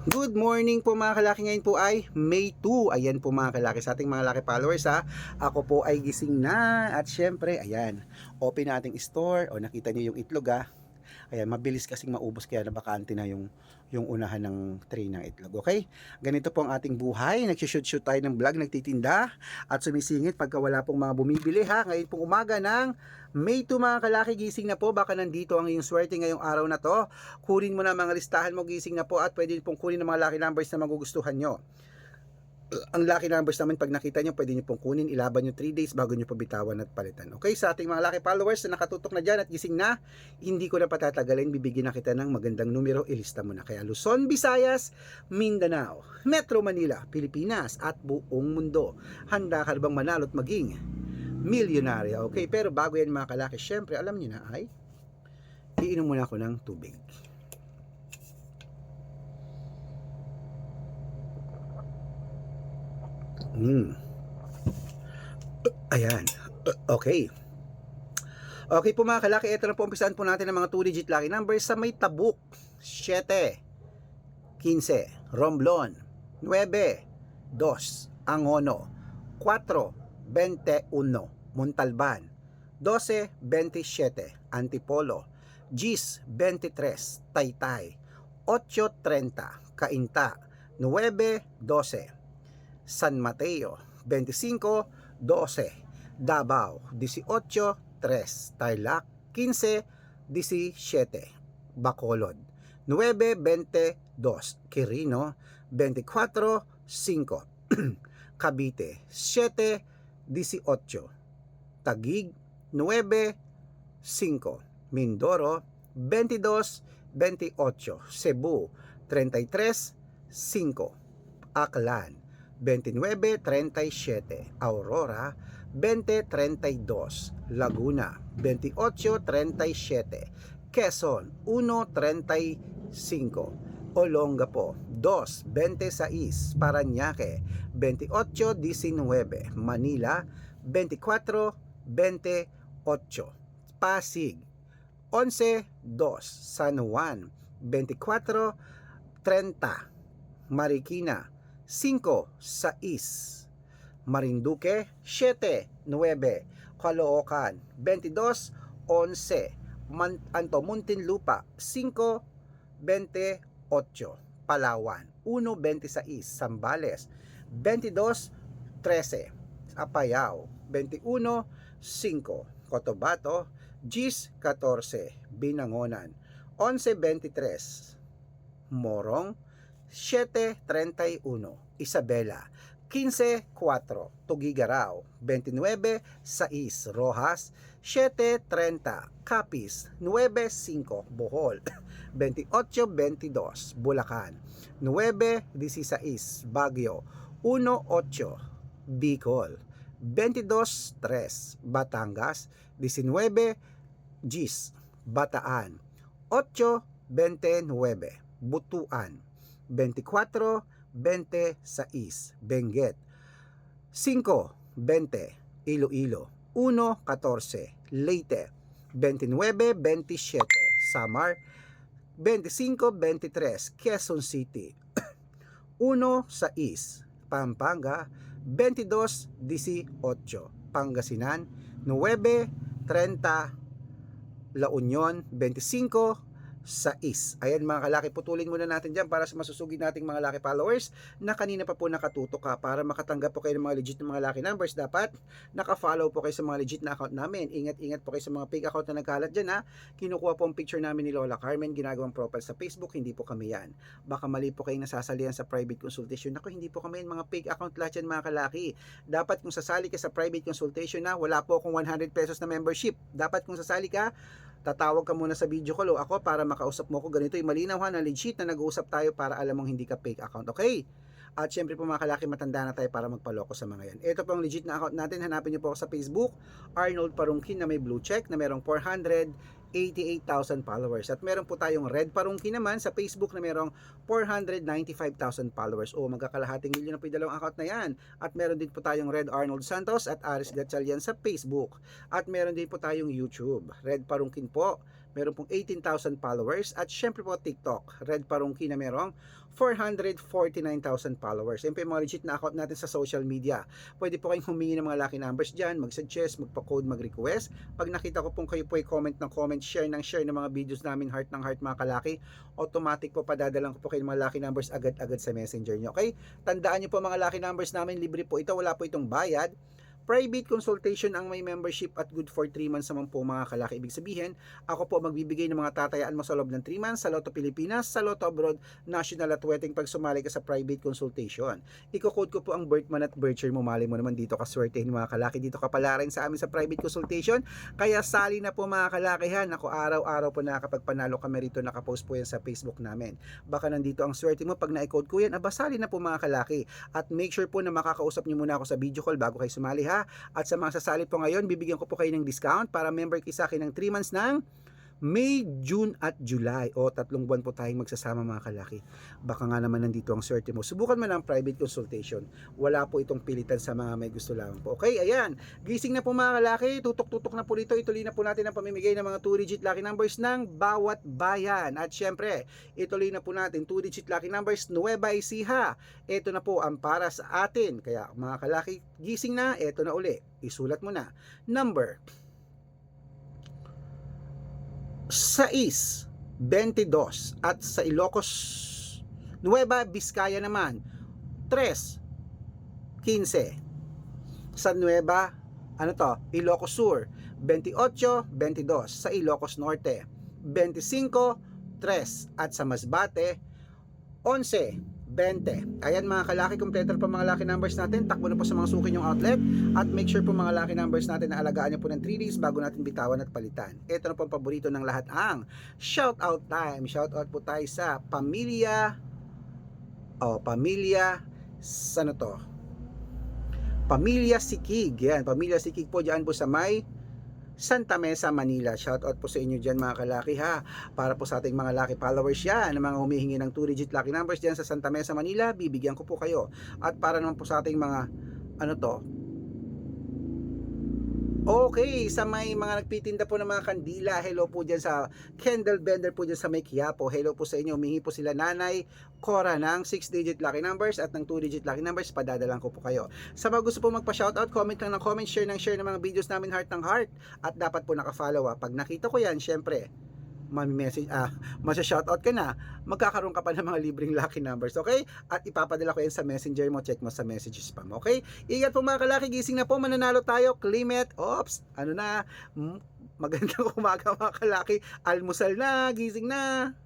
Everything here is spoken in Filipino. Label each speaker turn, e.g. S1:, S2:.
S1: Good morning po mga kalaki. Ngayon po ay May 2. Ayan po mga kalaki sa ating mga laki followers ha. Ako po ay gising na at syempre ayan, open nating store o nakita niyo yung itlog ha. Ayan, mabilis kasing maubos kaya nabakante na yung unahan ng tray ng itlog. Okay? Ganito po ang ating buhay. Nagsushoot-shoot tayo ng vlog, nagtitinda at sumisingit pagka wala pong mga bumibili ha. Ngayon pong umaga ng May 2 mga kalaki, gising na po. Baka nandito ang iyong swerte ngayong araw na to. Kunin mo na mga listahan mo, gising na po at pwede pong kunin ng mga lucky numbers na magugustuhan nyo. Ang lucky numbers naman pag nakita nyo, pwede nyo pong kunin, ilaban nyo 3 days bago nyo pabitawan at palitan. Okay, sa ating mga lucky followers na nakatutok na dyan at gising na, hindi ko na patatagalin, bibigyan na kita ng magandang numero, ilista mo na. Kaya Luzon, Visayas, Mindanao, Metro Manila, Pilipinas at buong mundo. Handa ka bang manalo at maging milyonarya? Okay, pero bago yan mga kalaki, syempre alam nyo na ay, iinom muna ako ng tubig. Ayan. Okay. Okay po mga kalaki, ito na po umpisahan po natin ng mga 2-digit lucky numbers sa may Tabuk. 7, 15, Romblon, 9, 2, Angono, 4, 21, Montalban, 12, 27, Antipolo, 10, 23, Taytay, 8, 30, Cainta, 9, 12, San Mateo, 25, 12, Davao, 18, 3, Tarlac, 15, 17, Bacolod, 9, 22, Quirino, 24, 5, Cavite, 7, 18, Taguig, 9, 5, Mindoro, 22, 28, Cebu, 33, 5, Aklan, 29-37, Aurora 20-32, Laguna 28-37, Quezon 1-35, Olongapo 2-26, Parañaque 28-19, Manila 24-28, Pasig 11-2, San Juan 24-30, Marikina 5-6, Marinduque 7-9, Caloocan 22-11, Muntinlupa 5-28, Palawan 1-26, Zambales 22-13, Apayao 21-5, Cotabato 10-14, Binangonan 11-23, Morong 7:31, Isabela 15:4, Tuguegarao 29:6, Rojas 7:30, Capiz 9:5, Bohol 28:22, Bulacan 9:16, Baguio 1:8, Bicol 22:3, Batangas 19:10, Bataan 8:29, Butuan 24-26, Benguet 5-20, Iloilo 1-14, Leyte 29-27, Samar 25-23, Quezon City 1-6, Pampanga 22-18, Pangasinan 9-30, La Union 25-6. Ayan mga kalaki, putulin muna natin dyan para sa masusugid nating mga laki followers na kanina pa po nakatutok ka. Para makatanggap po kayo ng mga legit na mga laki numbers, dapat naka-follow po kayo sa mga legit na account namin. Ingat-ingat po kayo sa mga fake account na nagkalat dyan ha. Kinukuha po ang picture namin ni Lola Carmen, ginagawang profile sa Facebook, hindi po kami yan. Baka mali po kayong nasasalihan sa private consultation. Ako, hindi po kami yan, mga fake account lahat yan mga kalaki. Dapat kung sasali ka sa private consultation na, wala po akong 100 pesos na membership. Dapat kung sasali ka, tatawag ka muna sa video call o ako para makausap mo ko. Ganito yung malinaw ha, na legit na nag-uusap tayo para alam mong hindi ka fake account. Okay? At syempre po mga kalaki, matanda na tayo para magpaloko sa mga yan. Ito po ang legit na account natin. Hanapin nyo po ako sa Facebook, Arnold Parungkin, na may blue check na merong 488,000 followers. At meron po tayong Red Parungkin naman sa Facebook na merong 495,000 followers. O magkakalahating milyon na po yung dalawang account na yan. At meron din po tayong Red Arnold Santos at Aris Gatchalian sa Facebook. At meron din po tayong YouTube, Red Parungkin po meron pong 18,000 followers. At syempre po TikTok, Red Parungki na merong 449,000 followers. Yan po yung mga legit na account natin sa social media. Pwede po kayong humingi ng mga lucky numbers dyan, mag-suggest, magpa-code, mag-request. Pag nakita ko pong kayo po ay comment ng comment, share ng mga videos namin, heart ng heart mga kalaki, automatic po padadalang ko po kayo ng mga lucky numbers agad-agad sa messenger nyo. Okay? Tandaan nyo po mga lucky numbers namin, libre po ito, wala po itong bayad. Private consultation ang may membership at good for 3 months naman po mga kalaki. Ibig sabihin, ako po magbibigay ng mga tatayaan mo sa loob ng 3 months sa Lotto Pilipinas, sa Lotto Abroad, National at Wedding pag sumali ka sa private consultation. Iko-code ko po ang birth month at birth year mo. Mali mo naman dito ka swertehin mga kalaki. Dito ka pala rin sa amin sa private consultation. Kaya sali na po mga kalakihan. Ako araw-araw po nakakapagpanalo kami rito. Nakapost po yan sa Facebook namin. Baka nandito ang swerte mo. Pag na-code ko yan, sali na po mga kalaki. At make sure po na makakausap nyo muna ako sa video call bago kayo sumali ha. At sa mga sasali po ngayon, bibigyan ko po kayo ng discount para member kayo sa akin ng 3 months ng May, June at July. O 3 buwan po tayong magsasama mga kalaki. Baka nga naman nandito ang swerte mo. Subukan mo ng private consultation. Wala po itong pilitan sa mga may gusto lang po. Okay, ayan. Gising na po mga kalaki. Tutok-tutok na po dito. Ituloy na po natin ang pamimigay ng mga 2-digit lucky numbers ng bawat bayan. At syempre, ituloy na po natin 2-digit lucky numbers Nueva Ecija. Ito na po ang para sa atin. Kaya mga kalaki, gising na. Ito na uli. Isulat mo na. Number 6, 22 at sa Ilocos Nueva Vizcaya naman 3, 15 sa Nueva Ilocos Sur 28, 22 sa Ilocos Norte 25, 3 at sa Masbate 11, 20. Ayan mga kalaki, kompleto pa mga lucky numbers natin. Takbo na po sa mga suki yung outlet at make sure po mga lucky numbers natin na alagaan nyo po ng 3 days bago natin bitawan at palitan. Ito na po ang paborito ng lahat, ang shout out time. Shout out po tayo sa pamilya Pamilya Sikig. Yan, Pamilya Sikig po dyan po sa may Santa Mesa, Manila. Shoutout po sa inyo dyan mga kalaki ha. Para po sa ating mga lucky followers yan, na mga humihingi ng 2-digit lucky numbers dyan sa Santa Mesa, Manila, bibigyan ko po kayo. At para naman po sa ating mga okay, sa may mga nagtitinda po ng mga kandila, hello po dyan sa candle vendor po dyan sa may Quiapo. Hello po sa inyo, humingi po sila Nanay Cora ng 6-digit lucky numbers at ng 2-digit lucky numbers, padadalang ko po kayo. Sa mga gusto po magpa-shoutout, comment lang ng comment, share ng mga videos namin, heart ng heart. At dapat po naka-follow ha. Pag nakita ko yan, syempre, masya-shoutout ka na, magkakaroon ka pa ng mga libreng lucky numbers, okay? At ipapadala ko yan sa messenger mo, check mo sa messages spam, okay? Ingat po mga kalaki, gising na po, mananalo tayo, Klimet, magandang umaga mga kalaki, almusal na, gising na.